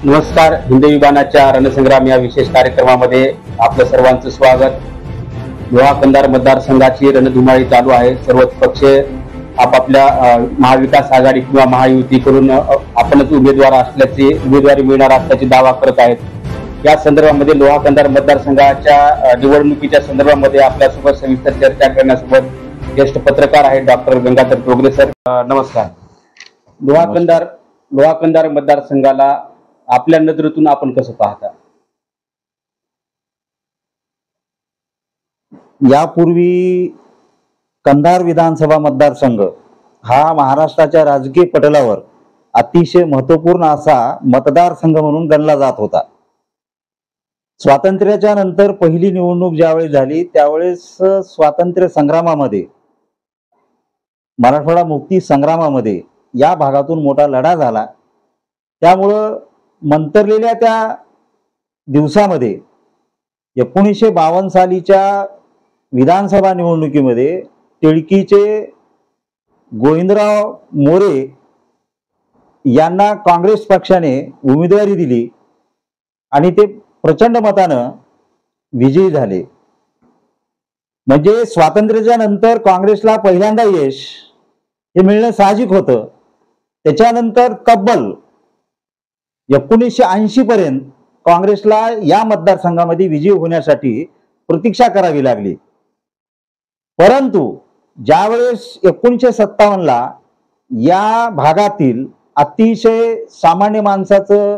नमस्कार. हिंदी विमानाच्या रणसंग्राम या विशेष कार्यक्रमामध्ये आपलं सर्वांचं स्वागत. लोहा कंधार मतदारसंघाची रणधुमाळी चालू आहे. सर्वच पक्ष आपापल्या महाविकास आघाडी किंवा महायुती करून आपणच उमेदवारी मिळणार असल्याची दावा करत आहेत. या संदर्भामध्ये लोहा कंधार मतदारसंघाच्या निवडणुकीच्या संदर्भामध्ये आपल्यासोबत सविस्तर चर्चा करण्यासोबत ज्येष्ठ पत्रकार आहेत डॉक्टर गंगाधर डोगरे सर. नमस्कार. लोहा कंधार मतदारसंघाला आपल्या नजरेतून आपण कसं पाहता? यापूर्वी कंधार विधानसभा मतदारसंघ हा महाराष्ट्राच्या राजकीय पटलावर अतिशय महत्वपूर्ण असा मतदारसंघ म्हणून गणला जात होता. स्वातंत्र्याच्या नंतर पहिली निवडणूक ज्यावेळेस झाली त्यावेळेस स्वातंत्र्य संग्रामामध्ये, मराठवाडा मुक्ती संग्रामामध्ये या भागातून मोठा लढा झाला. त्यामुळं मंतरलेल्या त्या दिवसामध्ये 1952 सालीच्या विधानसभा निवडणुकीमध्ये टिळकीचे गोविंदराव मोरे यांना काँग्रेस पक्षाने उमेदवारी दिली आणि ते प्रचंड मतानं विजयी झाले. म्हणजे स्वातंत्र्याच्या नंतर काँग्रेसला पहिल्यांदा यश हे मिळणं साहजिक होतं. त्याच्यानंतर तब्बल 1980 पर्यंत काँग्रेसला या मतदारसंघामध्ये विजयी होण्यासाठी प्रतीक्षा करावी लागली. परंतु ज्यावेळेस 1957ला या भागातील अतिशय सामान्य माणसाचं,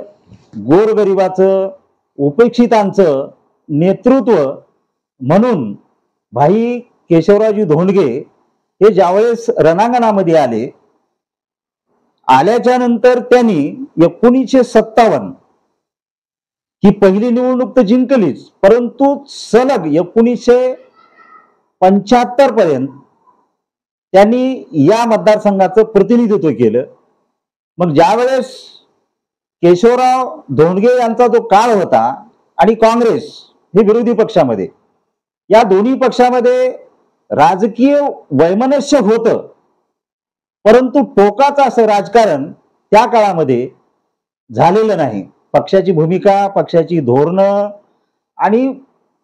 गोरगरिबाचं, उपेक्षितांचं नेतृत्व म्हणून भाई केशवरावजी धोंडगे हे ज्यावेळेस रणांगणामध्ये आल्याच्या नंतर त्यांनी 1957 ही पहिली निवडणूक तर जिंकलीच, परंतु सलग 1975 पर्यंत त्यांनी या मतदारसंघाचं प्रतिनिधित्व केलं. मग ज्यावेळेस केशवराव धोंडगे यांचा जो काळ होता आणि काँग्रेस हे विरोधी पक्षामध्ये, या दोन्ही पक्षामध्ये राजकीय वैमनस्य होतं, परंतु टोकाचं असं राजकारण त्या काळामध्ये झालेलं नाही. पक्षाची भूमिका, पक्षाची धोरणं आणि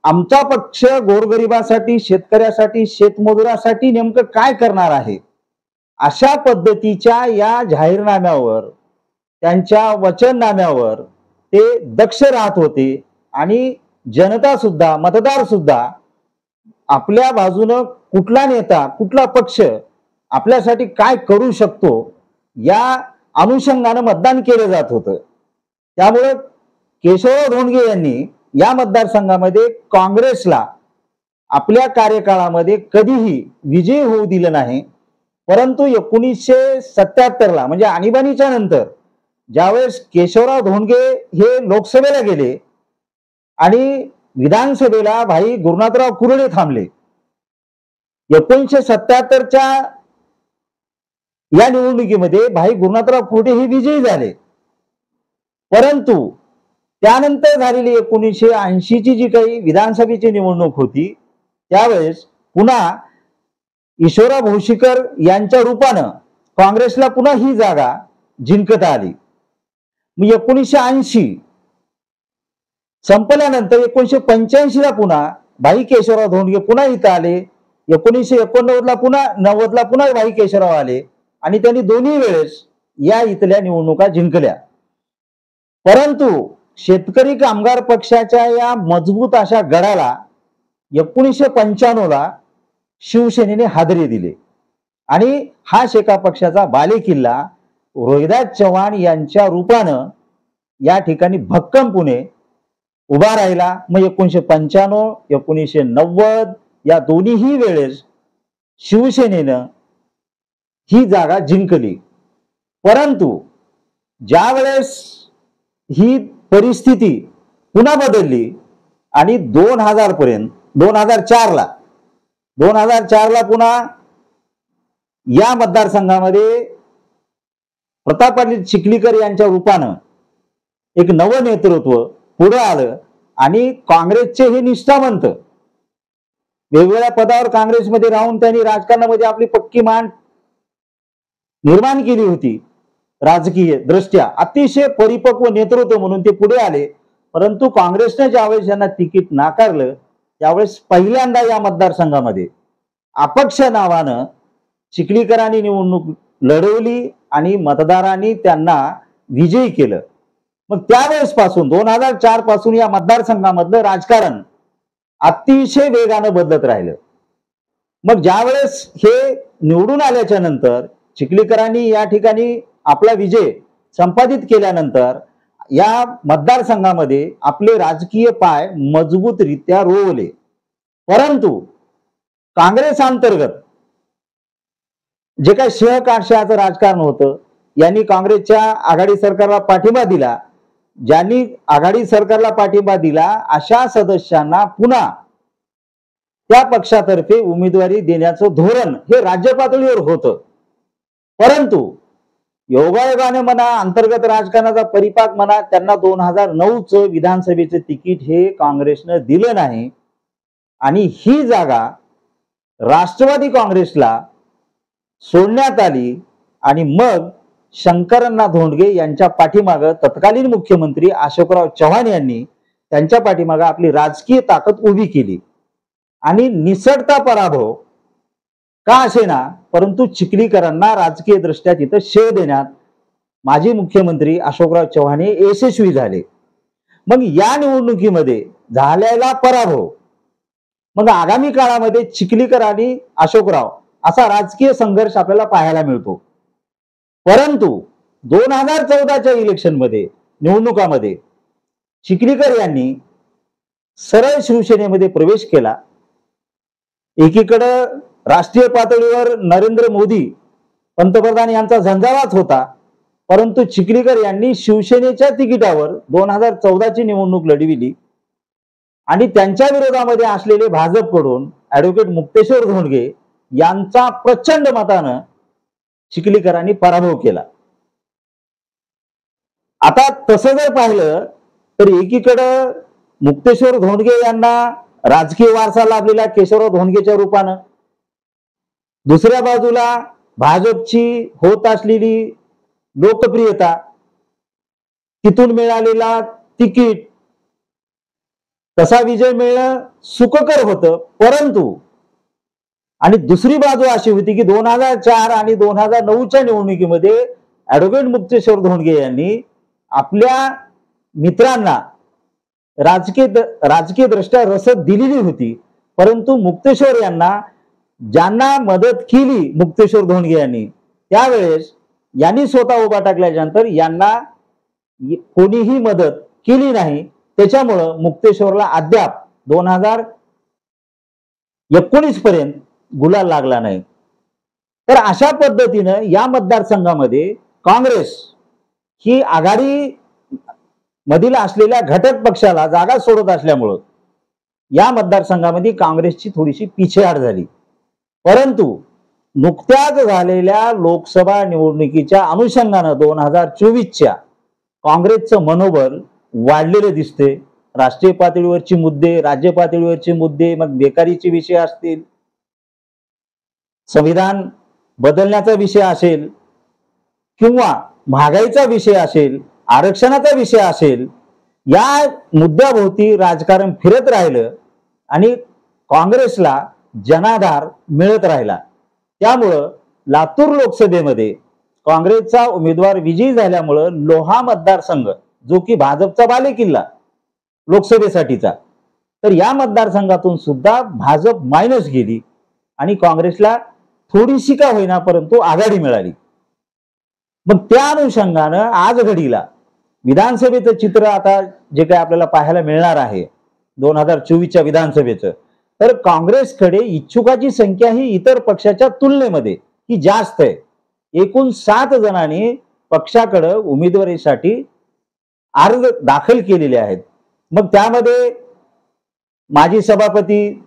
आमचा पक्ष गोरगरिबासाठी, शेतकऱ्यासाठी, शेतमजुरासाठी नेमकं काय करणार आहे, अशा पद्धतीच्या या जाहीरनाम्यावर, त्यांच्या वचननाम्यावर ते दक्ष राहत होते. आणि जनता सुद्धा, मतदार सुद्धा आपल्या बाजूनं कुठला नेता, कुठला पक्ष आपल्यासाठी काय करू शकतो या अनुषंगानं मतदान केलं जात होतं. त्यामुळे केशवराव धोंडगे यांनी या मतदारसंघामध्ये काँग्रेसला आपल्या कार्यकाळामध्ये कधीही विजयी होऊ दिलं नाही. परंतु 1977ला म्हणजे आणीबाणीच्या नंतर ज्यावेळेस केशवराव धोंडगे हे लोकसभेला गेले आणि विधानसभेला भाई गुरुनाथराव कुरडे थांबले, 1977च्या या निवडणुकीमध्ये भाई गुरुनाथराव कुरडे हे विजयी झाले. परंतु त्यानंतर झालेली 1980ची जी काही विधानसभेची निवडणूक होती त्यावेळेस पुन्हा ईश्वरराव भोशीकर यांच्या रूपानं काँग्रेसला पुन्हा ही जागा जिंकता आली. मग 1980 संपल्यानंतर 1985ला पुन्हा भाई केशवराव धोंडगे पुन्हा इथं आले. 1989ला पुन्हा 90ला पुन्हा भाई केशवराव आले आणि त्यांनी दोन्ही वेळेस या इथल्या निवडणुका जिंकल्या. परंतु शेतकरी कामगार पक्षाच्या या मजबूत अशा गडाला 1995ला शिवसेनेने हादरे दिले आणि हा शेका पक्षाचा बालेकिल्ला रोहिदास चव्हाण यांच्या रूपानं या ठिकाणी भक्कमपणे उभा राहिला. मग 1995, 1990 या दोन्हीही वेळेस शिवसेनेनं ही जागा जिंकली. परंतु ज्या वेळेस ही परिस्थिती पुन्हा बदलली आणि 2000 पर्यंत 2004ला पुन्हा या मतदारसंघामध्ये प्रताप पाटील चिखलीकर यांच्या रूपानं एक नवं नेतृत्व पुढे आलं आणि काँग्रेसचे हे निष्ठावंत वेगवेगळ्या पदावर काँग्रेसमध्ये राहून त्यांनी राजकारणामध्ये आपली पक्की मान निर्माण केली होती. राजकीय दृष्ट्या अतिशय परिपक्व नेतृत्व म्हणून ते पुढे आले. परंतु काँग्रेसने ज्यावेळेस यांना तिकीट नाकारलं त्यावेळेस पहिल्यांदा या मतदारसंघामध्ये अपक्ष नावानं चिखलीकरांनी निवडणूक लढवली आणि मतदारांनी त्यांना विजयी केलं. मग त्यावेळेस पासून 2004 पासून या मतदारसंघामधलं राजकारण अतिशय वेगानं बदलत राहिलं. मग ज्यावेळेस हे निवडून आल्याच्या नंतर चिखलीकरांनी या ठिकाणी आपला विजय संपादित केल्यानंतर या मतदारसंघामध्ये आपले राजकीय पाय मजबूतरित्या रोवले. परंतु काँग्रेस अंतर्गत जे काही शहकाशाचं राजकारण होतं, यांनी काँग्रेसच्या आघाडी सरकारला पाठिंबा दिला. ज्यांनी आघाडी सरकारला पाठिंबा दिला अशा सदस्यांना पुन्हा त्या पक्षातर्फे उमेदवारी देण्याचं धोरण हे राज्य पातळीवर होतं. परंतु योगायोगाने म्हणा, अंतर्गत राजकारणाचा परिपाक म्हणा, त्यांना 2009चं विधानसभेचं तिकीट हे काँग्रेसनं दिलं नाही आणि ही जागा राष्ट्रवादी काँग्रेसला सोडण्यात आली. आणि मग शंकरअण्णा धोंडगे यांच्या पाठीमागं तत्कालीन मुख्यमंत्री अशोकराव चव्हाण यांनी त्यांच्या मागे आपली राजकीय ताकद उभी केली आणि निसटता पराभव का असेना परंतु चिखलीकरांना राजकीय दृष्ट्या तिथं शेव देण्यात माजी मुख्यमंत्री अशोकराव चव्हाण हे यशस्वी झाले. मग या निवडणुकीमध्ये झालेला पराभव मग आगामी काळामध्ये चिखलीकर आणि अशोकराव असा राजकीय संघर्ष आपल्याला पाहायला मिळतो. परंतु 2014च्या इलेक्शनमध्ये निवडणुकामध्ये चिखलीकर यांनी सरळ शिवसेनेमध्ये प्रवेश केला. एकीकडे राष्ट्रीय पातळीवर नरेंद्र मोदी पंतप्रधान यांचा झंझावात होता, परंतु चिखलीकर यांनी शिवसेनेच्या तिकिटावर 2014ची निवडणूक लढविली आणि त्यांच्या विरोधामध्ये असलेले भाजपकडून ऍडव्होकेट मुक्तेश्वर धोंडगे यांचा प्रचंड मतानं चिखलीकरांनी पराभव केला. आता तसं जर पाहिलं तर एकीकडं मुक्तेश्वर धोंडगे यांना राजकीय वारसा लाभलेला केशवराव धोंडगेच्या रूपानं, दुसऱ्या बाजूला भाजपची होत असलेली लोकप्रियता, तिथून मिळालेला तिकीट, तसा विजय मिळणं सुखकर होतं. परंतु आणि दुसरी बाजू अशी होती की 2004 आणि 2009च्या निवडणुकीमध्ये ऍडव्होकेट मुक्तेश्वर धोंडगे यांनी आपल्या मित्रांना राजकीय दृष्ट्या रसद दिलेली होती. परंतु मुक्तेश्वर यांना ज्यांना मदत केली मुक्तेश्वर धोंडगे यांनी त्यावेळेस यांनी स्वतः उभा टाकल्यानंतर यांना कोणीही मदत केली नाही. त्याच्यामुळं मुक्तेश्वरला अद्याप 2019 पर्यंत गुलाल लागला नाही. तर अशा पद्धतीनं या मतदारसंघामध्ये काँग्रेस ही आघाडी मधील असलेल्या घटक पक्षाला जागा सोडत असल्यामुळं या मतदारसंघामध्ये काँग्रेसची थोडीशी पिछेहाट झाली. परंतु नुकत्याच झालेल्या लोकसभा निवडणुकीच्या अनुषंगानं 2024च्या काँग्रेसचं मनोबल वाढलेलं दिसते. राष्ट्रीय पातळीवरचे मुद्दे, राज्य पातळीवरचे मुद्दे, मग बेकारीचे विषय असतील, संविधान बदलण्याचा विषय असेल किंवा महागाईचा विषय असेल, आरक्षणाचा विषय असेल, या मुद्द्याभोवती राजकारण फिरत राहिलं आणि काँग्रेसला जनाधार मिळत राहिला. त्यामुळं लातूर लोकसभेमध्ये काँग्रेसचा उमेदवार विजयी झाल्यामुळं लोहा मतदारसंघ जो की भाजपचा बालेकिल्ला लोकसभेसाठीचा, तर या मतदारसंघातून सुद्धा भाजप मायनस गेली आणि काँग्रेसला थोडीशी का होईना परंतु आघाडी मिळाली. मग त्या अनुषंगानं आज घडीला विधानसभेचं चित्र आता जे काही आपल्याला पाहायला मिळणार आहे 2024च्या विधानसभेचं, तर काँग्रेसकडे इच्छुकाची संख्या ही इतर पक्षाच्या तुलनेमध्ये ही जास्त आहे. एकूण 7 जणांनी पक्षाकडे उमेदवारीसाठी अर्ज दाखल केलेले आहेत. मग त्यामध्ये माजी सभापती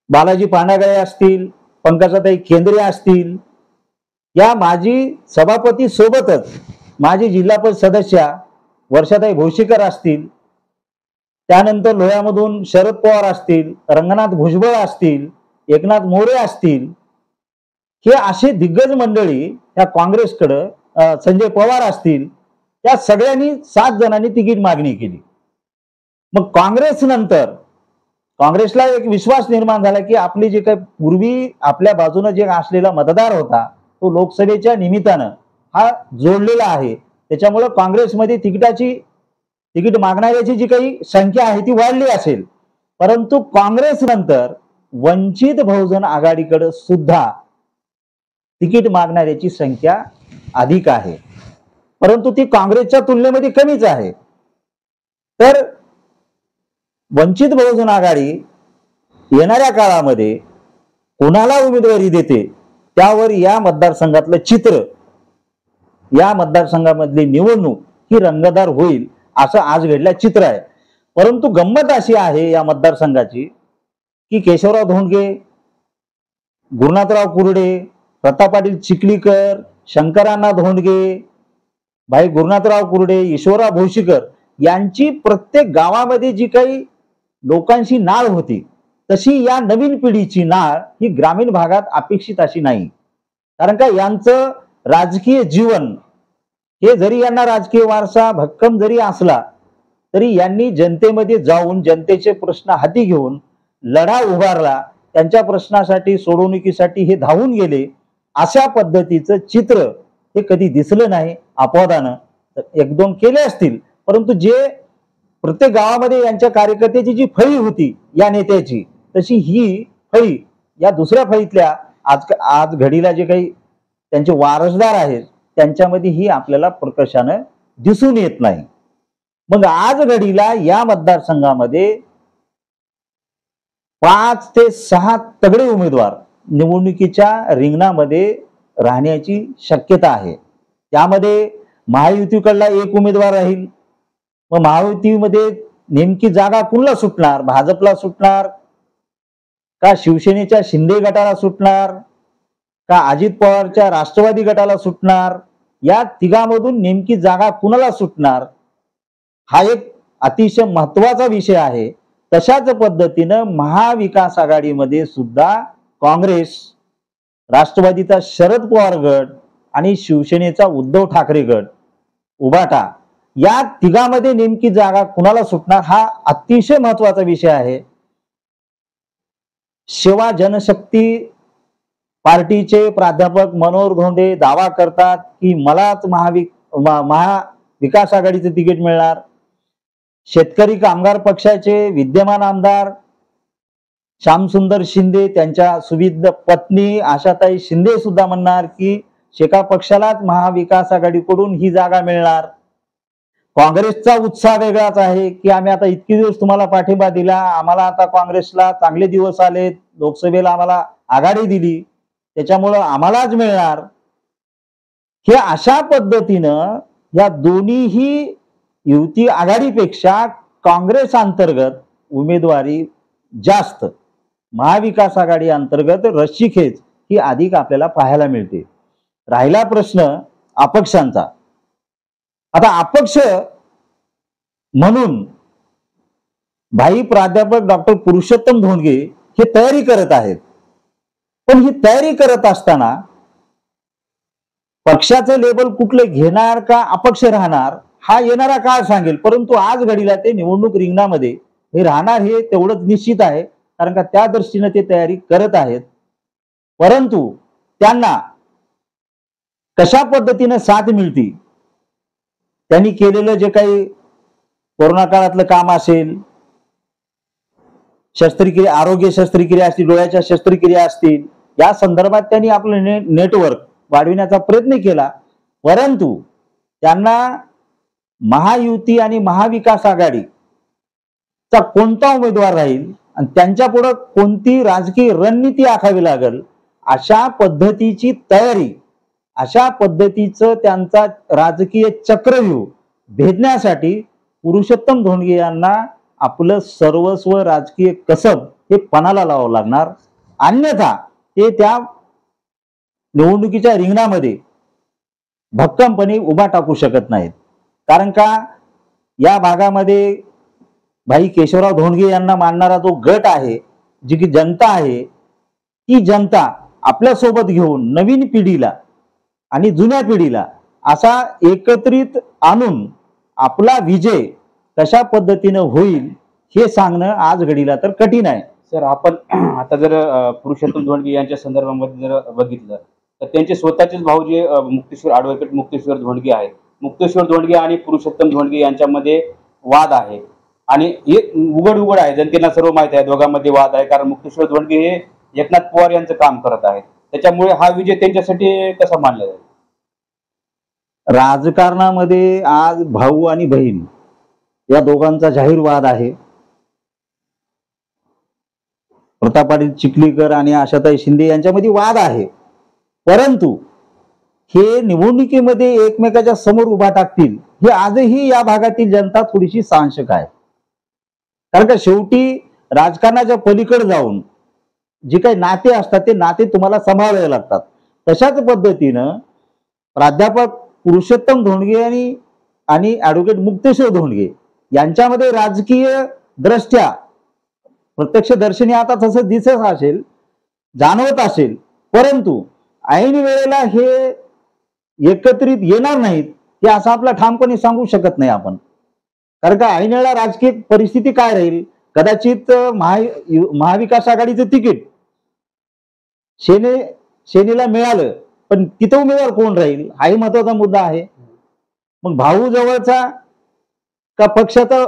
बालाजी पानागळे असतील, पंकजाताई केंद्रे असतील, या माजी सभापती सोबतच माजी जिल्हा परिषद सदस्या वर्षाताई भोशीकर असतील, त्यानंतर लोह्यामधून शरद पवार असतील, रंगनाथ भुजबळ असतील, एकनाथ मोरे असतील, हे असे दिग्गज मंडळी त्या काँग्रेसकडे संजय पवार असतील, त्या सगळ्यांनी 7 जणांनी तिकीट मागणी केली. मग काँग्रेस नंतर काँग्रेसला एक विश्वास निर्माण झाला की आपली जे काही पूर्वी आपल्या बाजूने जे असलेला मतदार होता तो लोकसभेच्या निमित्तानं हा जोडलेला आहे. त्याच्यामुळे काँग्रेसमध्ये तिकीट मागणाऱ्याची जी काही संख्या आहे ती वाढली असेल. परंतु काँग्रेस नंतर वंचित बहुजन आघाडीकडे सुद्धा तिकीट मागणाऱ्याची संख्या अधिक आहे, परंतु ती काँग्रेसच्या तुलनेमध्ये कमीच आहे. तर वंचित बहुजन आघाडी येणाऱ्या काळामध्ये कोणाला उमेदवारी देते त्यावर या मतदारसंघातलं चित्र, या मतदारसंघामधली निवडणूक ही रंगतदार होईल असं आज घडलं चित्र आहे. परंतु गंमत अशी आहे या मतदारसंघाची की केशवराव धोंडगे, गुरुनाथराव कुरडे, प्रताप पाटील चिखलीकर, शंकरांना धोंडगे, भाई गुरुनाथराव कुरडे, ईश्वरराव भोशीकर यांची प्रत्येक गावामध्ये जी काही लोकांशी नाळ होती तशी या नवीन पिढीची नाळ ही ग्रामीण भागात अपेक्षित अशी नाही. कारण का यांचं राजकीय जीवन हे जरी यांना राजकीय वारसा भक्कम जरी असला तरी यांनी जनतेमध्ये जाऊन जनतेचे प्रश्न हाती घेऊन लढा उभारला, त्यांच्या प्रश्नासाठी सोडवणुकीसाठी हे धावून गेले. अशा पद्धतीचं चित्र हे कधी दिसलं नाही. अपवादानं 1-2 केले असतील, परंतु जे प्रत्येक गावामध्ये यांच्या कार्यकर्त्याची जी फळी होती या नेत्याची तशी ही फळी या दुसऱ्या फळीतल्या आज घडीला जे काही त्यांचे वारसदार आहेत त्यांच्यामध्ये ही आपल्याला प्रकर्षानं दिसून येत नाही. मग आज घडीला या मतदारसंघामध्ये 5 ते 6 तगडे उमेदवार निवडणुकीच्या रिंगणामध्ये राहण्याची शक्यता आहे. त्यामध्ये महायुतीकडला 1 उमेदवार राहील. मग महायुतीमध्ये नेमकी जागा कुणाला सुटणार? भाजपला सुटणार का शिवसेनेच्या शिंदे गटाला सुटणार का अजित पवारच्या राष्ट्रवादी गटाला सुटणार? या तिघांमधून नेमकी जागा कुणाला सुटणार हा एक अतिशय महत्वाचा विषय आहे. तशाच पद्धतीनं महाविकास आघाडीमध्ये सुद्धा काँग्रेस, राष्ट्रवादीचा शरद पवार गट आणि शिवसेनेचा उद्धव ठाकरे गट, उभाटा या तिघांमध्ये नेमकी जागा कुणाला सुटणार हा अतिशय महत्वाचा विषय आहे. सेवा जनशक्ती पार्टीचे प्राध्यापक मनोहर धोंडे दावा करतात की मलाच महाविकास आघाडीचे तिकीट मिळणार. शेतकरी कामगार पक्षाचे विद्यमान आमदार श्यामसुंदर शिंदे, त्यांच्या सुविध पत्नी आशाताई शिंदे सुद्धा म्हणणार की शेका पक्षालाच महाविकास आघाडीकडून ही जागा मिळणार. काँग्रेसचा उत्साह वेगळाच आहे की आम्ही आता इतके दिवस तुम्हाला पाठिंबा दिला, आम्हाला आता काँग्रेसला चांगले दिवस आलेत, लोकसभेला आम्हाला आघाडी दिली त्याच्यामुळं आम्हालाच मिळणार. हे अशा पद्धतीनं या दोन्हीही युती आघाडीपेक्षा काँग्रेस अंतर्गत उमेदवारी जास्त, महाविकास आघाडी अंतर्गत रस्सीखेच ही अधिक आपल्याला पाहायला मिळते. राहिला प्रश्न अपक्षांचा. आता अपक्ष म्हणून भाई प्राध्यापक डॉक्टर पुरुषोत्तम धोंडगे हे तयारी करत आहेत. पण ही तयारी करत असताना पक्षाचं लेबल कुठलं घेणार का अपक्ष राहणार हा येणारा काळ सांगेल. परंतु आज घडीला ते निवडणूक रिंगणामध्ये हे राहणार हे तेवढंच निश्चित आहे, कारण का त्या दृष्टीने ते तयारी करत आहेत. परंतु त्यांना कशा पद्धतीने साथ मिळती, त्यांनी केलेलं जे काही कोरोना काळातलं काम असेल, शस्त्रक्रिया, आरोग्य शस्त्रक्रिया असतील, डोळ्याच्या शस्त्रक्रिया असतील, या संदर्भात त्यांनी आपलं नेटवर्क वाढविण्याचा प्रयत्न केला. परंतु त्यांना महायुती आणि महाविकास आघाडीचा कोणता उमेदवार राहील आणि त्यांच्या पुढे कोणती राजकीय रणनीती आखावी लागेल अशा पद्धतीची तयारी, अशा पद्धतीचं त्यांचा राजकीय चक्रव्यूह भेदण्यासाठी पुरुषोत्तम धोंडगे यांना आपलं सर्वस्व राजकीय कसब हे पणाला लावावं लागणार. अन्यथा ते त्या निवडणुकीच्या रिंगणामध्ये भक्कमपणे उभा टाकू शकत नाहीत. कारण का या भागामध्ये भाई केशवराव धोंडगे यांना मानणारा जो गट आहे, जी की जनता आहे, ती जनता आपल्या सोबत घेऊन नवीन पिढीला आणि जुन्या पिढीला असा एकत्रित आणून आपला विजय कशा पद्धतीनं होईल हे सांगणं आज घडीला तर कठीण आहे. सर, आपण आता जर पुरुषोत्तम धोंडगे यांच्या संदर्भामध्ये जर बघितलं तर त्यांचे स्वतःचेच भाऊ जे ॲडव्होकेट मुक्तेश्वर धोंडगे आहेत, मुक्तेश्वर धोंडगे आणि पुरुषोत्तम धोंडगे यांच्यामध्ये वाद आहे आणि हे उघड आहे, जनतेला सर्व माहिती आहे दोघांमध्ये वाद आहे. कारण मुक्तेश्वर धोंडगे हे एकनाथ पवार यांचं काम करत आहेत, त्याच्यामुळे हा विजय त्यांच्यासाठी कसा मानला जाईल? राजकारणामध्ये आज भाऊ आणि बहीण या दोघांचा जाहीर वाद आहे. प्रताप पाटील चिखलीकर आणि आशाताई शिंदे यांच्यामध्ये वाद आहे, परंतु हे निवडणुकीमध्ये एकमेकाच्या समोर उभा टाकतील हे आजही या भागातील जनता थोडीशी साशंक आहे. कारण का शेवटी राजकारणाच्या पलीकडे जाऊन जे काही नाते असतात ते नाते तुम्हाला सांभाळावे लागतात. तशाच पद्धतीनं प्राध्यापक पुरुषोत्तम धोंडगे आणि ॲडव्होकेट मुक्तेश्वर धोंडगे यांच्यामध्ये राजकीय दृष्ट्या प्रत्यक्ष दर्शनी आता तसं दिसत असेल, जाणवत असेल, परंतु ऐन वेळेला हे एकत्रित येणार नाहीत हे असं आपला ठामपणे सांगू शकत नाही आपण. कारण का ऐन वेळेला राजकीय परिस्थिती काय राहील, कदाचित महाविकास आघाडीचं तिकीट सेनेला मिळालं पण तिथं उमेदवार कोण राहील हाही महत्वाचा मुद्दा आहे. मग भाऊ जवळचा का पक्षाचा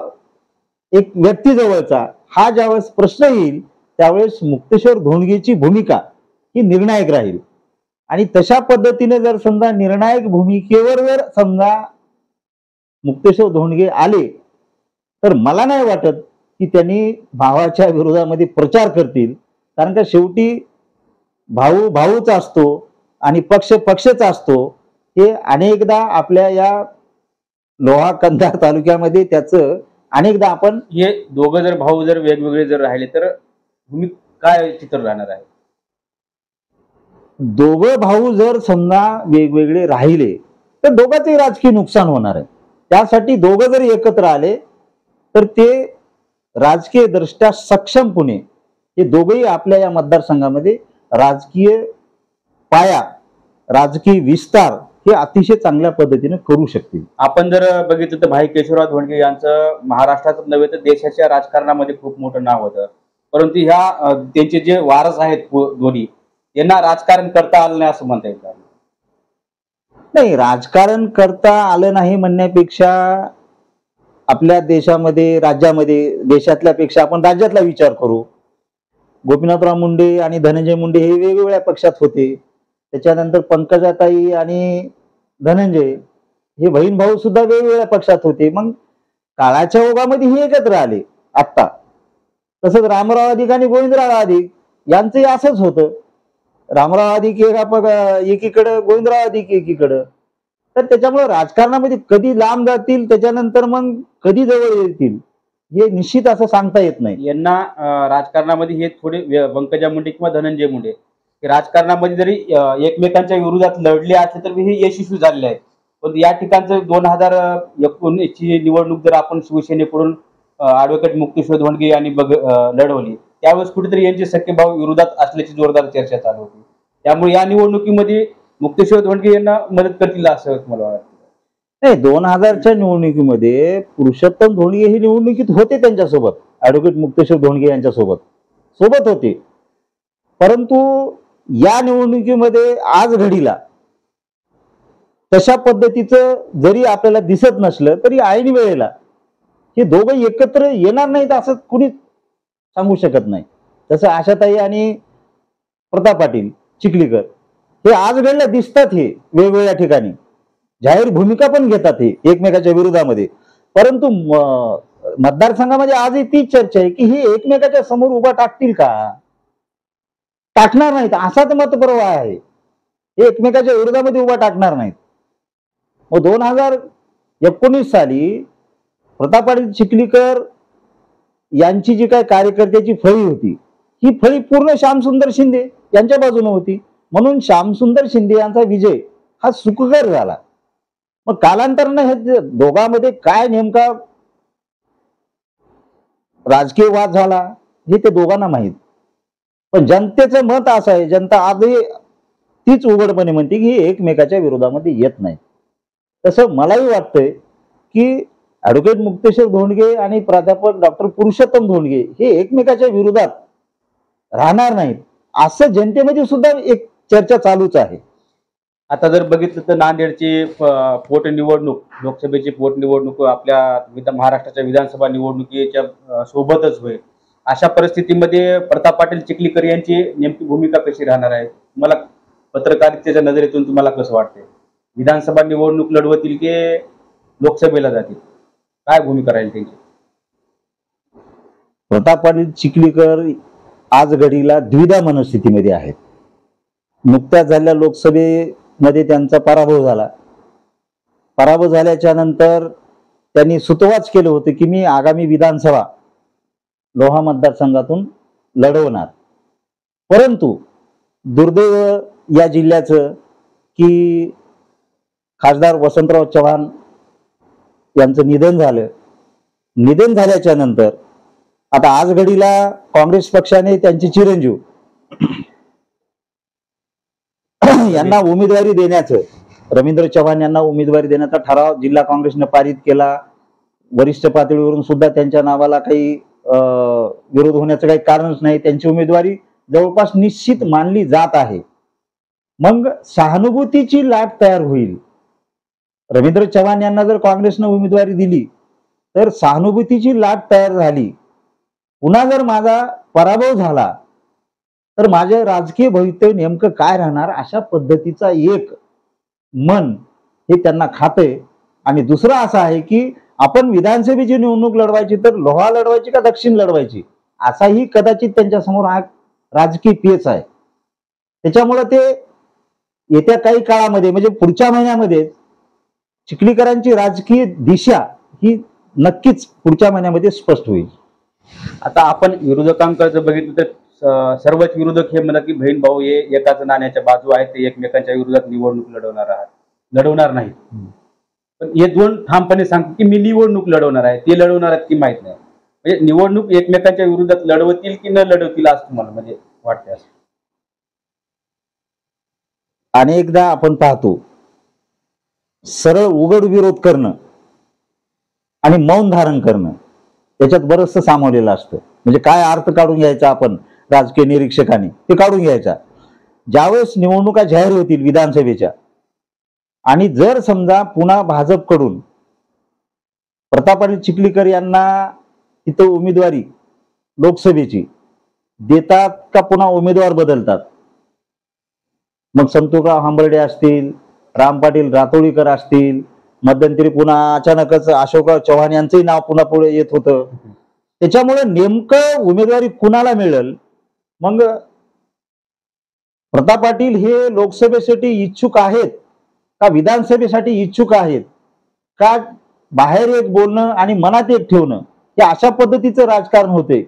एक व्यक्ती जवळचा हा ज्यावेळेस प्रश्न येईल त्यावेळेस मुक्तेश्वर धोंडगेची भूमिका ही निर्णायक राहील. आणि तशा पद्धतीने जर समजा निर्णायक भूमिकेवर जर समजा मुक्तेश्वर धोंडगे आले तर मला नाही वाटत की त्यांनी भावाच्या विरोधामध्ये प्रचार करतील. कारण का शेवटी भाऊ भाऊच असतो आणि पक्ष पक्षच असतो. हे अनेकदा आपल्या या लोहा कंधार तालुक्यामध्ये त्याचं अनेकदा आपण हे दोघं जर भाऊ जर वेगवेगळे जर राहिले तर भूमिका काय चित्र राहणार आहे? दोघं भाऊ जर समजा वेगवेगळे राहिले तर दोघांचंही राजकीय नुकसान होणार आहे. त्यासाठी दोघं जर एकत्र आले तर ते राजकीय दृष्ट्या सक्षमपणे हे दोघंही आपल्या या मतदारसंघामध्ये राजकीय पाया, राजकीय विस्तार हे अतिशय चांगल्या पद्धतीने करू शकतील. आपण जर बघितलं तर भाई केशवराव धोंडगे यांचं महाराष्ट्रात नव्हे तर देशाच्या राजकारणामध्ये खूप मोठं नाव होतं, परंतु ह्या त्यांचे जे वारस आहेत दोन्ही यांना राजकारण करता आलं नाही असं म्हणता येईल? नाही, राजकारण करता आलं नाही म्हणण्यापेक्षा आपल्या देशामध्ये राज्यामध्ये देशातल्या पेक्षा आपण राज्यातला विचार करू. गोपीनाथराव मुंडे आणि धनंजय मुंडे हे वेगवेगळ्या पक्षात होते. त्याच्यानंतर पंकजाताई आणि धनंजय हे बहीण भाऊ सुद्धा वेगवेगळ्या पक्षात होते. मग काळाच्या ओघामध्ये हे एकत्र आले. आत्ता तसंच रामराव अधिक आणि गोविंदराव अधिक यांचंही असंच होतं. रामराव अधिक एकीकडं, गोविंदराव अधिक एकीकडं. तर त्याच्यामुळे राजकारणामध्ये कधी लांब जातील त्याच्यानंतर मग कधी जवळ येतील हे निश्चित असं सांगता येत नाही. यांना राजकारणामध्ये हे थोडे पंकजा मुंडे किंवा धनंजय मुंडे राजकारणामध्ये जरी एकमेकांच्या विरोधात लढले असले तर हे यशस्वी झालेले आहेत. पण या ठिकाणचं 2019 ची निवडणूक जर आपण शिवसेनेकडून ॲडव्होकेट मुक्तेश्वर धोंडगे यांनी लढवली त्यावेळेस कुठेतरी यांचे सख्खे भाऊ विरोधात असल्याची जोरदार चर्चा चालू होती. त्यामुळे या निवडणुकीमध्ये मुक्तेश्वर धोंडगे यांना मदत करतील असं मला वाटतं. नाही, 2000च्या निवडणुकीमध्ये पुरुषोत्तम धोंडगे हे निवडणुकीत होते, त्यांच्यासोबत ॲडव्होकेट मुक्तेश्वर धोंडगे यांच्यासोबत होते. परंतु या निवडणुकीमध्ये आज घडीला तशा पद्धतीचं जरी आपल्याला दिसत नसलं तरी ऐन वेळेला हे दोघं एकत्र येणार नाहीत असं कुणी सांगू शकत नाही. तसं आशाताई आणि प्रताप पाटील चिखलीकर हे आज घडीला दिसतात, हे वेगवेगळ्या ठिकाणी जाहीर भूमिका पण घेतात हे एकमेकाच्या विरोधामध्ये. परंतु मतदारसंघामध्ये आजही तीच चर्चा आहे की हे एकमेकाच्या समोर उभा टाकतील का? टाकणार नाहीत असाच मतप्रवाह आहे. हे एकमेकाच्या विरोधामध्ये उभा टाकणार नाहीत. मग 2019 साली प्रताप पाटील चिखलीकर यांची जी काही कार्यकर्त्याची फळी होती ही फळी पूर्ण श्यामसुंदर शिंदे यांच्या बाजूने होती. म्हणून श्यामसुंदर शिंदे यांचा विजय हा सुखकर झाला. मग कालांतराने हे दोघांमध्ये काय नेमका राजकीय वाद झाला हे ते दोघांना माहीत. पण जनतेचं मत असं आहे, जनता आजही तीच उघडपणे म्हणते की हे एकमेकाच्या विरोधामध्ये येत नाही. तसं मलाही वाटतंय की ऍडव्होकेट मुक्तेश्वर धोंडगे आणि प्राध्यापक डॉक्टर पुरुषोत्तम धोंडगे हे एकमेकाच्या विरोधात राहणार नाहीत, असं जनतेमध्ये सुद्धा एक चर्चा चालूच आहे. आता जर बघितलं तर नांदेडची पोटनिवडणूक, लोकसभेची पोटनिवडणूक आपल्या महाराष्ट्राच्या विधानसभा निवडणुकीच्या सोबतच होईल. अशा परिस्थितीमध्ये प्रताप पाटील चिखलीकर यांची नेमकी भूमिका कशी राहणार आहे? तुम्हाला पत्रकारितेच्या नजरेतून तुम्हाला कसं वाटतंय? विधानसभा निवडणूक लढवतील की लोकसभेला जातील? काय भूमिका राहील त्यांची? प्रताप पाटील चिखलीकर आज घडीला द्विधा मनस्थितीमध्ये आहेत. नुकत्याच झालेल्या लोकसभेमध्ये त्यांचा पराभव झाला. पराभव झाल्याच्या नंतर त्यांनी सुतोवाच केलं होतं की मी आगामी विधानसभा लोहा मतदारसंघातून लढवणार. परंतु दुर्दैव या जिल्ह्याचं की खासदार वसंतराव चव्हाण यांचं निधन झालं. निधन झाल्याच्या नंतर आता आज घडीला काँग्रेस पक्षाने त्यांचे चिरंजीव यांना उमेदवारी देण्याचं, रवींद्र चव्हाण यांना उमेदवारी देण्याचा ठराव जिल्हा काँग्रेसने पारित केला. वरिष्ठ पातळीवरून सुद्धा त्यांच्या नावाला काही विरोध होण्याचं काही कारणच नाही. त्यांची उमेदवारी जवळपास निश्चित मानली जात आहे. मग सहानुभूतीची लाट तयार होईल. रवींद्र चव्हाण यांना जर काँग्रेसनं उमेदवारी दिली तर सहानुभूतीची लाट तयार झाली. पुन्हा जर माझा पराभव झाला तर माझे राजकीय भवितव्य नेमकं काय राहणार, अशा पद्धतीचा एक मन हे त्यांना खातंय. आणि दुसरं असं आहे की आपण विधानसभेची निवडणूक लढवायची तर लोहा लढवायची का दक्षिण लढवायची, असाही कदाचित त्यांच्या समोर हा राजकीय पेच आहे. त्याच्यामुळे ते येत्या काही काळामध्ये म्हणजे पुढच्या महिन्यामध्ये चिखलीकरांची राजकीय दिशा ही नक्कीच पुढच्या महिन्यामध्ये स्पष्ट होईल. आता आपण विरोधकांकडे जर बघितलं तर सर्वच विरोधक हे म्हणतात की बहीण भाऊ हे एकाच नाण्याच्या बाजू आहेत, ते एकमेकांच्या विरोधात निवडणूक लढवणार नाही. पण हे दोन ठामपणे सांगतात की मी निवडणूक लढवणार आहे, ते लढवणार आहेत की माहित नाही. म्हणजे निवडणूक एकमेकांच्या विरोधात लढवतील की न लढवतील असं तुम्हाला म्हणजे वाटतंय? असं अनेकदा आपण पाहतो सरळ उघड विरोध करणं आणि मौन धारण करणं याच्यात बरंचसं सामावलेलं असतं. म्हणजे काय अर्थ काढून घ्यायचा आपण राजकीय निरीक्षकांनी ते काढून घ्यायचा. ज्यावेळेस निवडणुका जाहीर होतील विधानसभेच्या आणि जर समजा पुन्हा भाजपकडून प्रताप पाटील चिखलीकर यांना तिथं उमेदवारी लोकसभेची देतात का पुन्हा उमेदवार बदलतात, मग संतोषराव हांबर्डे असतील, राम पाटील रातोळीकर असतील, मध्यंतरी पुन्हा अचानकच अशोकराव चव्हाण यांचंही नाव पुन्हा पुढे येत होतं. त्याच्यामुळे नेमकं उमेदवारी कुणाला मिळेल? मग प्रताप पाटील हे लोकसभेसाठी इच्छुक आहेत का विधानसभेसाठी इच्छुक आहेत का बाहेर एक बोलणं आणि मनात एक ठेवणं हे अशा पद्धतीचं राजकारण होते.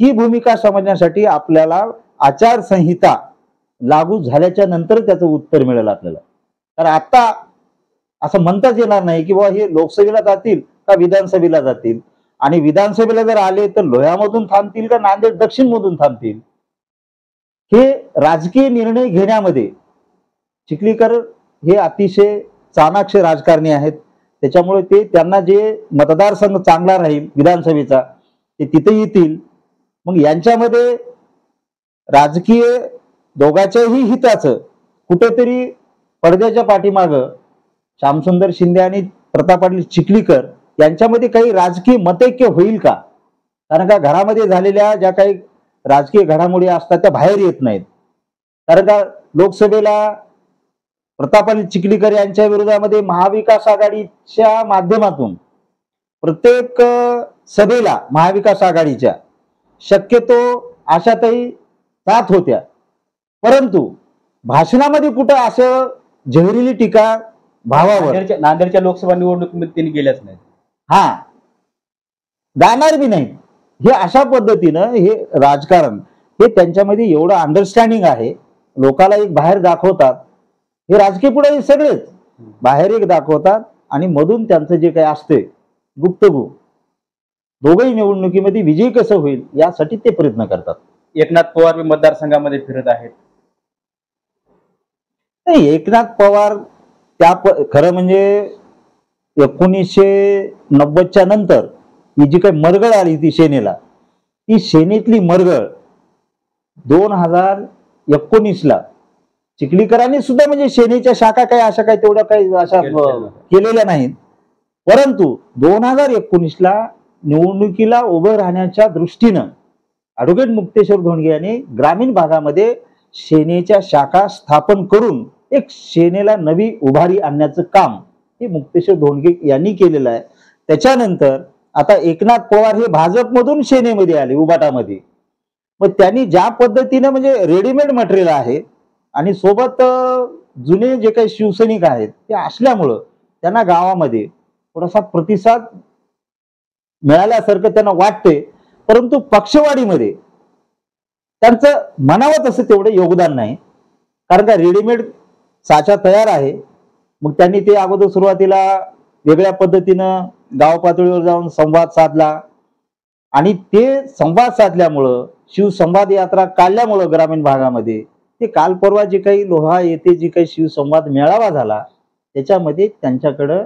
ही भूमिका समजण्यासाठी आपल्याला आचारसंहिता लागू झाल्याच्या नंतर त्याचं उत्तर मिळेल आपल्याला. तर आता असं म्हणताच येणार नाही की बाबा हे लोकसभेला जातील का विधानसभेला जातील, आणि विधानसभेला जर आले तर लोह्यामधून थांबतील का नांदेड दक्षिण मधून थांबतील. हे राजकीय निर्णय घेण्यामध्ये चिखलीकर हे अतिशय चाणाक्ष राजकारणी आहेत. त्याच्यामुळे ते त्यांना जे मतदारसंघ चांगला राहील विधानसभेचा ते तिथे येतील. मग यांच्यामध्ये राजकीय दोघांच्याही हिताचं कुठेतरी पडद्याच्या पाठीमागं श्यामसुंदर शिंदे आणि प्रताप पाटील चिखलीकर यांच्यामध्ये काही राजकीय मतैक्य होईल का? कारण का घरामध्ये झालेल्या ज्या काही राजकीय घडामोडी असतात त्या बाहेर येत नाहीत. कारण का लोकसभेला प्रताप पाटील चिखलीकर यांच्या विरोधामध्ये महाविकास आघाडीच्या माध्यमातून प्रत्येक सभेला महाविकास आघाडीच्या शक्यतो आशाताई जात होत्या, परंतु भाषणामध्ये कुठं असं जहिरीली टीका भावावर नांदेडच्या लोकसभा निवडणुकीमध्ये त्यांनी गेल्याच नाही, हा जाणार बी नाही. हे अशा पद्धतीनं हे राजकारण हे त्यांच्यामध्ये एवढं अंडरस्टँडिंग आहे. लोकाला एक बाहेर दाखवतात, हे राजकीय पुढे सगळेच बाहेर एक दाखवतात आणि मधून त्यांचं जे काही असते गुप्तगु दोघही निवडणुकीमध्ये विजयी कसं होईल यासाठी ते प्रयत्न करतात. एकनाथ पवार मतदारसंघामध्ये फिरत आहेत. नाही, एकनाथ पवार त्या खरं म्हणजे 1990च्या नंतर ही जी काही मरगळ आली ती सेनेला, ती सेनेतली मरगळ 2019ला चिखलीकरांनी सुद्धा म्हणजे सेनेच्या शाखा काही अशा काही तेवढ्या काही अशा केलेल्या नाहीत, परंतु 2019ला निवडणुकीला उभं राहण्याच्या दृष्टीनं ॲडव्होकेट मुक्तेश्वर धोंडगे यांनी ग्रामीण भागामध्ये सेनेच्या शाखा स्थापन करून एक सेनेला नवी उभारी आणण्याचं काम हे मुक्तेश्वर धोंडगे यांनी केलेलं आहे. त्याच्यानंतर आता एकनाथ पवार हे भाजपमधून सेनेमध्ये आले, उबाटामध्ये. मग त्यांनी ज्या पद्धतीने म्हणजे रेडीमेड मटेरियल आहे आणि सोबत जुने जे काही शिवसैनिक आहेत ते असल्यामुळं त्यांना गावामध्ये थोडासा प्रतिसाद मिळाल्यासारखं त्यांना वाटते, परंतु पक्षवाढीमध्ये त्यांचं म्हणावं तसं तेवढं योगदान नाही, कारण का रेडीमेड साचा तयार आहे. मग त्यांनी ते अगोदर सुरुवातीला वेगळ्या पद्धतीनं गाव पातळीवर जाऊन संवाद साधला आणि ते संवाद साधल्यामुळं शिवसंवाद यात्रा काढल्यामुळं ग्रामीण भागामध्ये ते काल परवा जे काही लोहा येथे जे काही शिवसंवाद मेळावा झाला त्याच्यामध्ये त्यांच्याकडं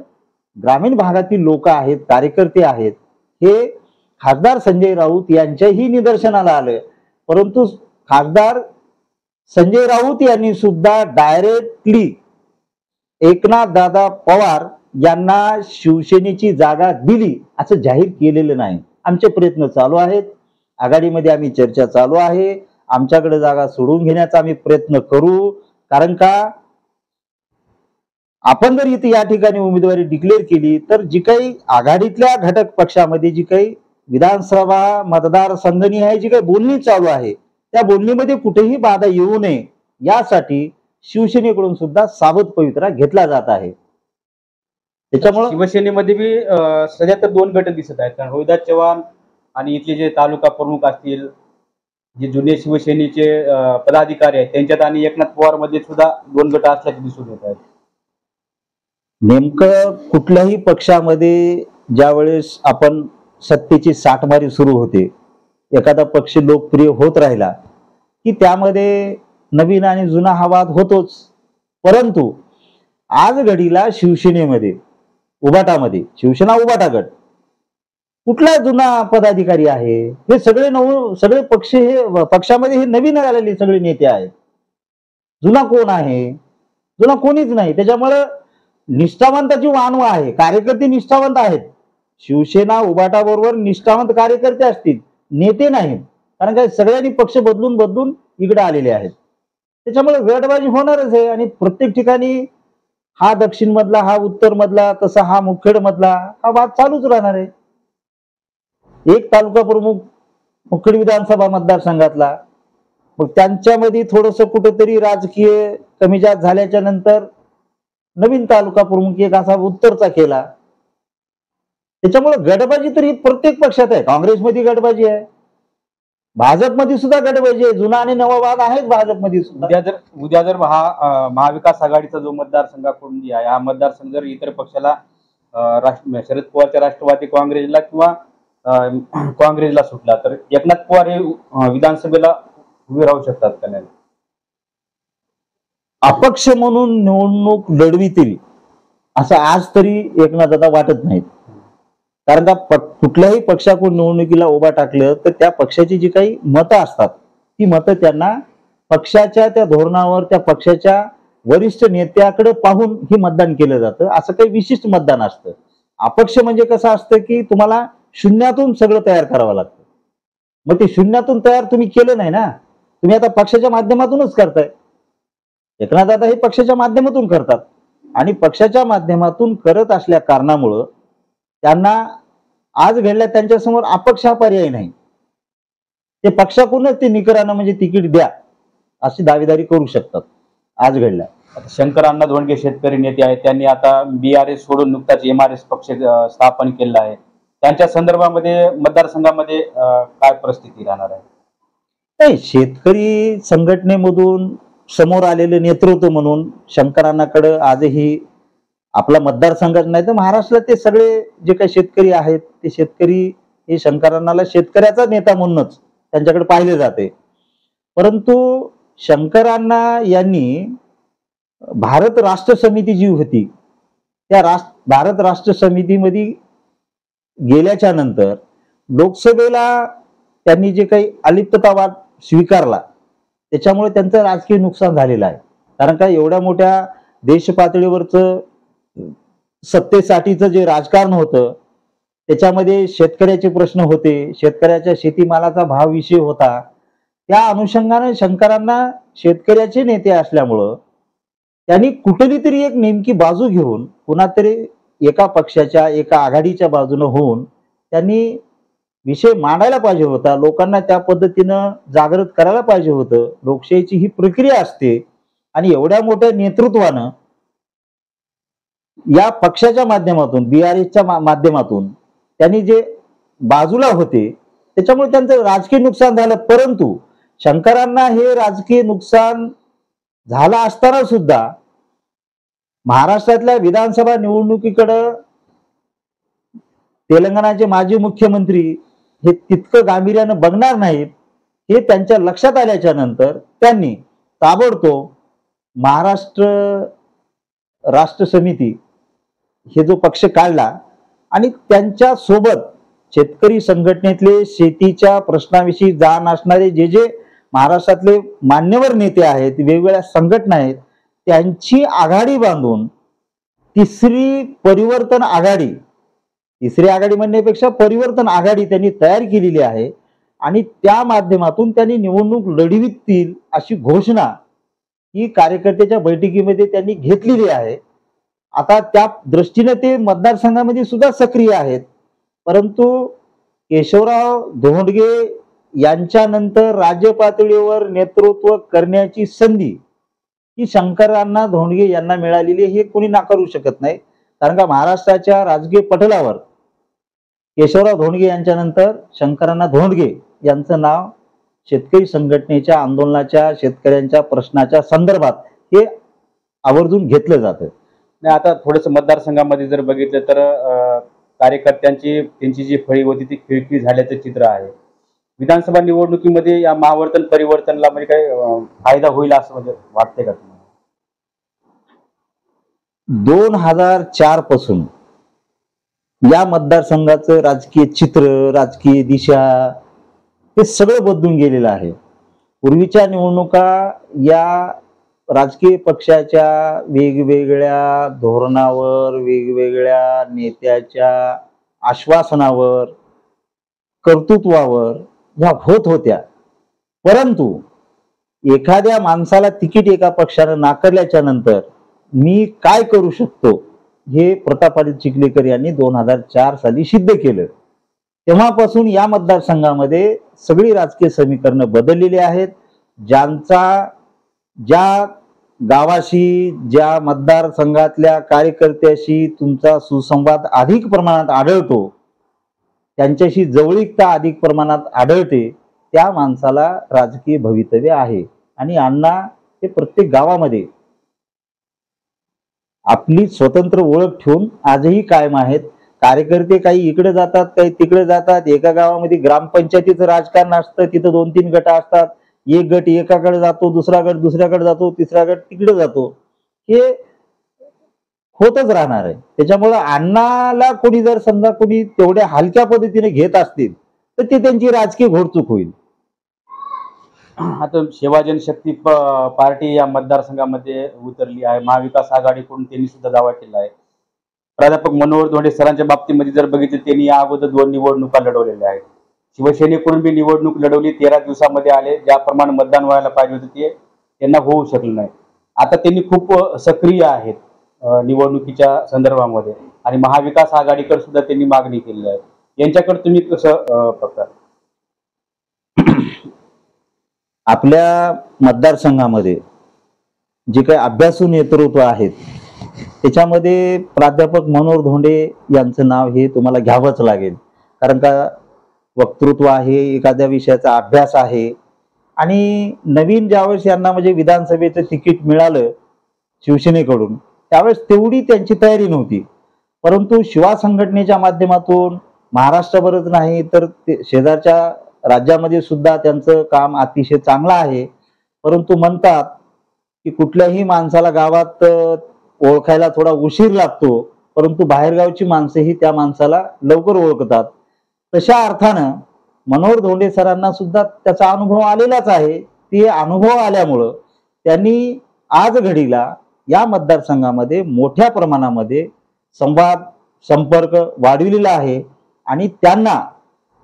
ग्रामीण भागातील लोक आहेत, कार्यकर्ते आहेत, हे खासदार संजय राऊत यांच्याही निदर्शनाला आलं. परंतु खासदार संजय राऊत यांनी सुद्धा डायरेक्टली एकनाथ दादा पवार यांना शिवसेनेची जागा दिली असं जाहीर केलेलं नाही. आमचे प्रयत्न चालू आहेत, आघाडीमध्ये आम्ही चर्चा चालू आहे, आमच्याकडे जागा सोडून घेण्याचा आम्ही प्रयत्न करू, कारण का आपण जर इथे या ठिकाणी उमेदवारी डिक्लेअर केली तर जी काही आघाडीतल्या घटक पक्षामध्ये जी काही विधानसभा मतदारसंघनिहाय जी काही बोलणी चालू आहे त्या बोलणीमध्ये कुठेही बाधा येऊ नये यासाठी शिवसेनेकडून सुद्धा सावध पवित्रा घेतला जात आहे. त्याच्यामुळे शिवसेनेमध्ये बी सध्या तर दोन गट दिसत आहेत, कारण रोहिदास चव्हाण आणि इथले जे तालुका प्रमुख असतील, जे जुने शिवसेनेचे पदाधिकारी आहेत त्यांच्यात आणि एकनाथ पवार मध्ये सुद्धा दोन गट असल्याचे दिसून येत आहेत. नेमकं कुठल्याही पक्षामध्ये ज्यावेळेस आपण सत्तेची साठमारी सुरू होते, एखादा पक्ष लोकप्रिय होत राहिला की त्यामध्ये नवीन आणि जुना हा वाद होतोच. परंतु आज घडीला शिवसेनेमध्ये उबाटामध्ये शिवसेना उबाटा गट कुठला जुना पदाधिकारी आहे? हे सगळे पक्ष हे पक्षामध्ये हे नवीन आलेले सगळे नेते आहेत. जुना कोण आहे? जुना कोणीच नाही. त्याच्यामुळे निष्ठावंताची वानवा आहे, कार्यकर्ते निष्ठावंत आहेत. शिवसेना उबाटा बरोबर निष्ठावंत कार्यकर्ते असतील, नेते नाहीत, कारण काय सगळ्यांनी पक्ष बदलून बदलून इकडे आलेले आहेत. त्याच्यामुळे गटबाजी होणारच आहे आणि प्रत्येक ठिकाणी हा दक्षिण मधला, हा उत्तर मधला, तसा हा मुखेड मधला हा वाद चालूच राहणार आहे. एक तालुका प्रमुख मुखेड विधानसभा मतदारसंघातला, मग त्यांच्यामध्ये थोडस कुठेतरी राजकीय कमी जास्त झाल्याच्या नंतर नवीन तालुका प्रमुख एक असा उत्तरचा केला. त्याच्यामुळे गटबाजी तर ही प्रत्येक पक्षात आहे. काँग्रेसमध्ये गटबाजी आहे, भाजपमध्ये सुद्धा गटबाजी आहे, जुना आणि नवा वाद आहेच भाजपमध्ये सुद्धा. उद्या जर महाविकास आघाडीचा जो मतदारसंघाकडून आहे, हा मतदारसंघ जर इतर पक्षाला शरद पवारच्या राष्ट्रवादी काँग्रेसला किंवा काँग्रेसला सुटला तर एकनाथ पवार हे विधानसभेला उभे राहू शकतात का नाही? अपक्ष म्हणून निवडणूक लढवितील असं आज तरी एकनाथदादा वाटत नाहीत. कारण का कुठल्याही पक्षाकडून निवडणुकीला उभा टाकलं तर त्या पक्षाची जी काही मतं असतात ती मतं त्यांना पक्षाच्या त्या धोरणावर, त्या पक्षाच्या वरिष्ठ नेत्याकडे पाहून हे मतदान केलं जातं. असं काही विशिष्ट मतदान असतं. अपक्ष म्हणजे कसं असतं की तुम्हाला शून्यातून सगळं तयार करावं लागतं. मग ते शून्यातून तयार तुम्ही केलं नाही ना, तुम्ही आता पक्षाच्या माध्यमातूनच करताय. एकनाथदादा हे पक्षाच्या माध्यमातून करतात आणि पक्षाच्या माध्यमातून करत असल्या कारणामुळं त्यांना आज घडल्या त्यांच्यासमोर अपक्ष हा पर्याय नाही. ते पक्षाकडूनच ते निकरानं म्हणजे तिकीट द्या अशी दावेदारी करू शकतात आज घडल्या. शंकर अण्णा धोंडगे शेतकरी नेते आहेत, त्यांनी आता BRS सोडून नुकताच MRS पक्ष स्थापन केला आहे. त्यांच्या संदर्भामध्ये मतदारसंघामध्ये काय परिस्थिती राहणार आहे? नाही, शेतकरी संघटनेमधून समोर आलेले नेतृत्व म्हणून शंकरांनाकडे आजही आपला मतदारसंघात नाही तर महाराष्ट्रात ते सगळे जे काही शेतकरी आहेत ते शेतकरी हे शंकरांनाला शेतकऱ्याचा नेता म्हणूनच त्यांच्याकडे पाहिले जाते. परंतु शंकरांना यांनी भारत राष्ट्र समिती जी होती त्या भारत राष्ट्र समितीमध्ये गेल्याच्या नंतर लोकसभेला त्यांनी जे काही अलिप्ततावाद स्वीकारला त्याच्यामुळे त्यांचं राजकीय नुकसान झालेलं आहे. कारण का एवढ्या मोठ्या देश पातळीवरचं सत्तेसाठीचं जे राजकारण होतं त्याच्यामध्ये शेतकऱ्याचे प्रश्न होते, शेतकऱ्याच्या शेतीमालाचा भाव विषय होता. त्या अनुषंगाने शंकरांना शेतकऱ्याचे नेते असल्यामुळं त्यांनी कुठली तरी एक नेमकी बाजू घेऊन कुणातरी एका पक्षाच्या एका आघाडीच्या बाजूने होऊन त्यांनी विषय मांडायला पाहिजे होता. लोकांना त्या पद्धतीनं जागृत करायला पाहिजे होतं. लोकशाहीची ही प्रक्रिया असते आणि एवढ्या मोठ्या नेतृत्वानं या पक्षाच्या माध्यमातून BRSच्या माध्यमातून त्यांनी जे बाजूला होते त्याच्यामुळे त्यांचं राजकीय नुकसान झालं. परंतु शंकरांना हे राजकीय नुकसान झालं असताना सुद्धा महाराष्ट्रातल्या विधानसभा निवडणुकीकडे तेलंगणाचे माजी मुख्यमंत्री हे तितकं गांभीर्यानं बघणार नाहीत हे त्यांच्या लक्षात आल्याच्या नंतर त्यांनी ताबडतोब महाराष्ट्र राष्ट्र समिती हे जो पक्ष काढला आणि त्यांच्या सोबत शेतकरी संघटनेतले शेतीच्या प्रश्नाविषयी जाण असणारे जे जे महाराष्ट्रातले मान्यवर नेते आहेत, वेगवेगळ्या संघटना आहेत, त्यांची आघाडी बांधून तिसरी आघाडी म्हणण्यापेक्षा परिवर्तन आघाडी त्यांनी तयार केलेली आहे आणि त्या माध्यमातून त्यांनी निवडणूक लढवितील अशी घोषणा ही कार्यकर्त्याच्या बैठकीमध्ये त्यांनी घेतलेली आहे. आता त्या दृष्टीने ते मतदारसंघामध्ये सुद्धा सक्रिय आहेत. परंतु केशवराव धोंडगे यांच्यानंतर राज्य पातळीवर नेतृत्व करण्याची संधी ही शंकरांना धोंडगे यांना मिळालेली हे कोणी नाकारू शकत नाही. कारण का महाराष्ट्राच्या राजकीय पटलावर केशवराव धोंडगे यांच्यानंतर शंकरांना धोंडगे यांचं नाव शेतकरी संघटनेच्या आंदोलनाच्या शेतकऱ्यांच्या प्रश्नाच्या संदर्भात हे आवर्जून घेतलं जातं. आता थोडस मतदारसंघामध्ये जर बघितलं तर कार्यकर्त्यांची त्यांची जी फळी होती ती खिळखिळी झाल्याचं चित्र आहे. विधानसभा निवडणुकीमध्ये या महावर्तन परिवर्तनला म्हणजे काय फायदा होईल असं म्हणजे वाटतंय का तुम्हाला? 2004 पासून या मतदारसंघाचं राजकीय चित्र, राजकीय दिशा हे सगळं बदलून गेलेलं आहे. पूर्वीच्या निवडणुका या राजकीय पक्षाच्या वेगवेगळ्या धोरणावर, वेगवेगळ्या नेत्याच्या आश्वासनावर, कर्तृत्वावर ह्या होत होत्या. परंतु एखाद्या माणसाला तिकीट एका पक्षानं नाकारल्याच्या नंतर मी काय करू शकतो हे प्रतापदित्य चिखलीकर यांनी 2004 साली सिद्ध केलं. तेव्हापासून या मतदारसंघामध्ये सगळी राजकीय समीकरणं बदललेली आहेत. ज्या गावाशी, ज्या मतदारसंघातल्या कार्यकर्त्याशी तुमचा सुसंवाद अधिक प्रमाणात आढळतो, त्यांच्याशी जवळीकता अधिक प्रमाणात आढळते, त्या माणसाला राजकीय भवितव्य आहे. आणि अण्णा हे प्रत्येक गावामध्ये आपली स्वतंत्र ओळख ठेवून आजही कायम आहेत. कार्यकर्ते काही इकडे जातात, काही तिकडे जातात. एका गावामध्ये ग्रामपंचायतीचं राजकारण असतं, तिथं 2-3 गट असतात. एक गट एकाकडे जातो, दुसरा गट दुसऱ्याकडे जातो, तिसरा गट तिकडे जातो. हे होतच राहणार आहे. त्याच्यामुळे अण्णाला कोणी जर समजा कोणी तेवढ्या हलक्या पद्धतीने घेत असतील तर ते त्यांची राजकीय घोडचूक होईल. आता सेवा जनशक्ती पार्टी या मतदारसंघामध्ये उतरली आहे. महाविकास आघाडीकडून त्यांनी सुद्धा दावा केला आहे. प्राध्यापक मनोहर धोंडे सरांच्या बाबतीमध्ये जर बघितलं त्यांनी या अगोदर 2 निवडणुका लढवलेल्या आहेत. शिवसेनेकडून बी निवडणूक लढवली, 13 दिवसामध्ये आले. ज्याप्रमाणे मतदान व्हायला पाहिजे होते ते त्यांना होऊ शकलं नाही. आता त्यांनी खूप सक्रिय आहेत निवडणुकीच्या संदर्भामध्ये आणि महाविकास आघाडीकडे सुद्धा त्यांनी मागणी केली आहे. यांच्याकडे तुम्ही कसं बघता? आपल्या मतदारसंघामध्ये जे काही अभ्यासू नेतृत्व आहेत त्याच्यामध्ये प्राध्यापक मनोहर धोंडे यांचं नाव हे तुम्हाला घ्यावंच लागेल. कारण का वक्तृत्व आहे, एखाद्या विषयाचा अभ्यास आहे. आणि नवीन ज्यावेळेस यांना म्हणजे विधानसभेचं तिकीट मिळालं शिवसेनेकडून त्यावेळेस तेवढी त्यांची तयारी नव्हती. परंतु शिवा संघटनेच्या माध्यमातून महाराष्ट्राभरच नाही तर शेजारच्या राज्यामध्ये सुद्धा त्यांचं काम अतिशय चांगलं आहे. परंतु म्हणतात की कुठल्याही माणसाला गावात ओळखायला थोडा उशीर लागतो, परंतु बाहेरगावची माणसंही त्या माणसाला लवकर ओळखतात. तशा अर्थानं मनोहर धोंडे सरांना सुद्धा त्याचा अनुभव आलेलाच आहे. ते अनुभव आल्यामुळं त्यांनी आज घडीला या मतदारसंघामध्ये मोठ्या प्रमाणामध्ये संवाद संपर्क वाढविलेला आहे आणि त्यांना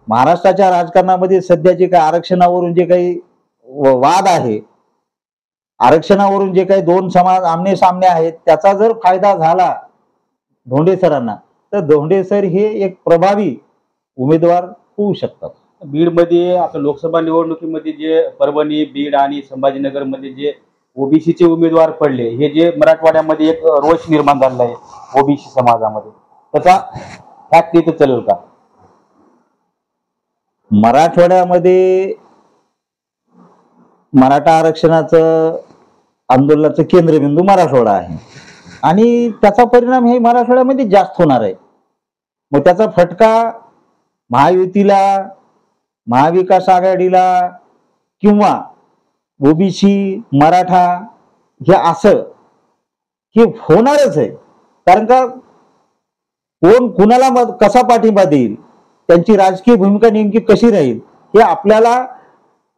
महाराष्ट्राच्या राजकारणामध्ये सध्या जे काही आरक्षणावरून जे काही वाद आहे, आरक्षणावरून जे काही दोन समाज आमने सामने आहेत, त्याचा जर फायदा झाला धोंडे सरांना तर धोंडे सर हे एक प्रभावी उमेदवार होऊ शकतात. बीडमध्ये आता लोकसभा निवडणुकीमध्ये जे परभणी बीड आणि संभाजीनगर मध्ये जे ओबीसीचे उमेदवार पडले, हे जे मराठवाड्यामध्ये एक रोष निर्माण झालेला आहे ओबीसी समाजामध्ये, त्याचा फॅक्ट तिथे चालेल का? मराठवाड्यामध्ये मराठा आरक्षणाचं आंदोलनाचं केंद्रबिंदू मराठवाडा आहे आणि त्याचा परिणाम हे मराठवाड्यामध्ये जास्त होणार आहे. मग त्याचा फटका महायुतीला, महाविकास आघाडीला किंवा ओबीसी मराठा हे असं हे होणारच आहे. कारण का कोण कुणाला कसा पाठिंबा देईल, त्यांची राजकीय भूमिका नेमकी कशी राहील हे आपल्याला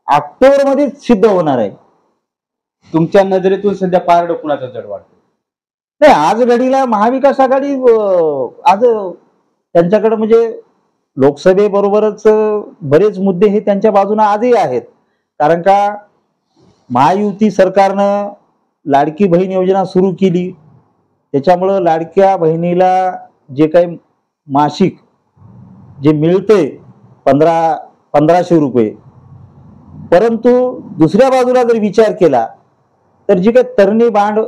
ऑक्टोबरमध्ये सिद्ध होणार आहे. तुमच्या नजरेतून सध्या पारड कुणाचं जड वाटतं? नाही, आज घडीला महाविकास आघाडी आज त्यांच्याकडे म्हणजे लोकसभेबरोबरच बरेच मुद्दे हे त्यांच्या बाजूने आजही आहेत. कारण का महायुती सरकारनं लाडकी बहीण योजना सुरू केली, त्याच्यामुळं लाडक्या बहिणीला जे काही मासिक जे मिळते 1500 रुपये, परंतु दुसऱ्या बाजूला जर विचार केला तर जी काही तरणी बांड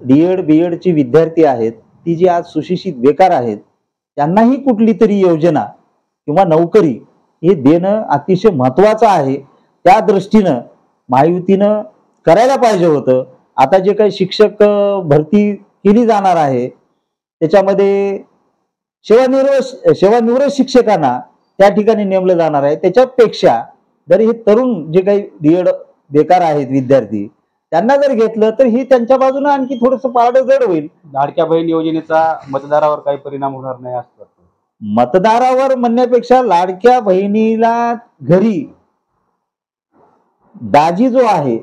डीएड बीएडची विद्यार्थी आहेत, ती जी आज सुशिक्षित बेकार आहेत, त्यांनाही कुठली तरी योजना किंवा नोकरी हे देणं अतिशय महत्वाचं आहे. त्या दृष्टीनं महायुतीनं करायला पाहिजे होतं. आता जे काही शिक्षक भरती केली जाणार आहे त्याच्यामध्ये सेवानिवृत्त शिक्षकांना त्या ठिकाणी नेमलं जाणार आहे. त्याच्यापेक्षा जर हे तरुण जे काही डीएड बेकार आहेत विद्यार्थी, त्यांना जर घेतलं तर हे त्यांच्या बाजूने आणखी थोडंसं पारडं जड होईल. लाडक्या बहीण योजनेचा मतदारावर काही परिणाम होणार नाही असं वाटतं? मतदारावर म्हणण्यापेक्षा लाडक्या बहिणीला घरी दाजी जो आहे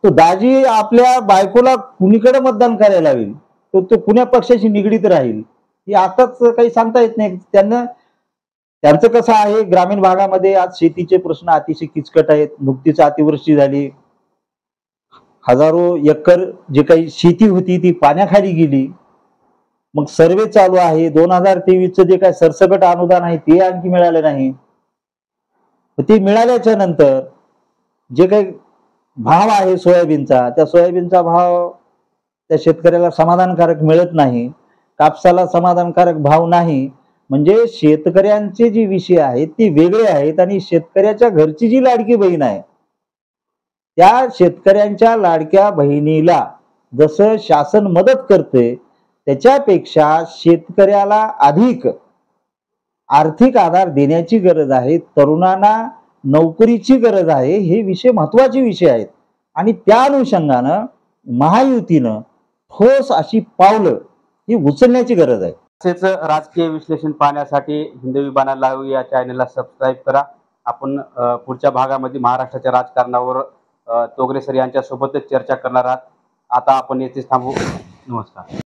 तो दाजी आपल्या बायकोला कुणीकडे मतदान करायला लावेल, तो कुण्या पक्षाशी निगडीत राहील हे आताच काही सांगता येत नाही. त्यांचं कसं आहे, ग्रामीण भागामध्ये आज शेतीचे प्रश्न अतिशय किचकट आहेत. नुकतीच अतिवृष्टी झाली, हजारो एकर जे काही शेती होती ती पाण्याखाली गेली. मग सर्वे चालू आहे. 2023चं जे काही सरसकट अनुदान आहे ते आणखी मिळालं नाही. ते मिळाल्याच्या नंतर जे काही भाव आहे सोयाबीनचा, त्या सोयाबीनचा भाव त्या शेतकऱ्याला समाधानकारक मिळत नाही. कापसाला समाधानकारक भाव नाही. म्हणजे शेतकऱ्यांचे जे विषय आहेत ते वेगळे आहेत आणि शेतकऱ्याच्या घरची जी लाडकी बहीण आहे त्या शेतकऱ्यांच्या लाडक्या बहिणीला जसं शासन मदत करते त्याच्यापेक्षा शेतकऱ्याला अधिक आर्थिक आधार देण्याची गरज आहे. तरुणांना नोकरीची गरज आहे. हे विषय महत्वाचे विषय आहेत आणि त्या अनुषंगानं महायुतीनं ठोस अशी पावलं ही उचलण्याची गरज आहे. असेच राजकीय विश्लेषण पाहण्यासाठी हिंदवी बाणा लाईव्ह या चॅनलला सबस्क्राईब करा. आपण पुढच्या भागामध्ये महाराष्ट्राच्या राजकारणावर तोगरे सर यांच्या सोबतच चर्चा करणार आहात. आता आपण येथेच थांबू. नमस्कार.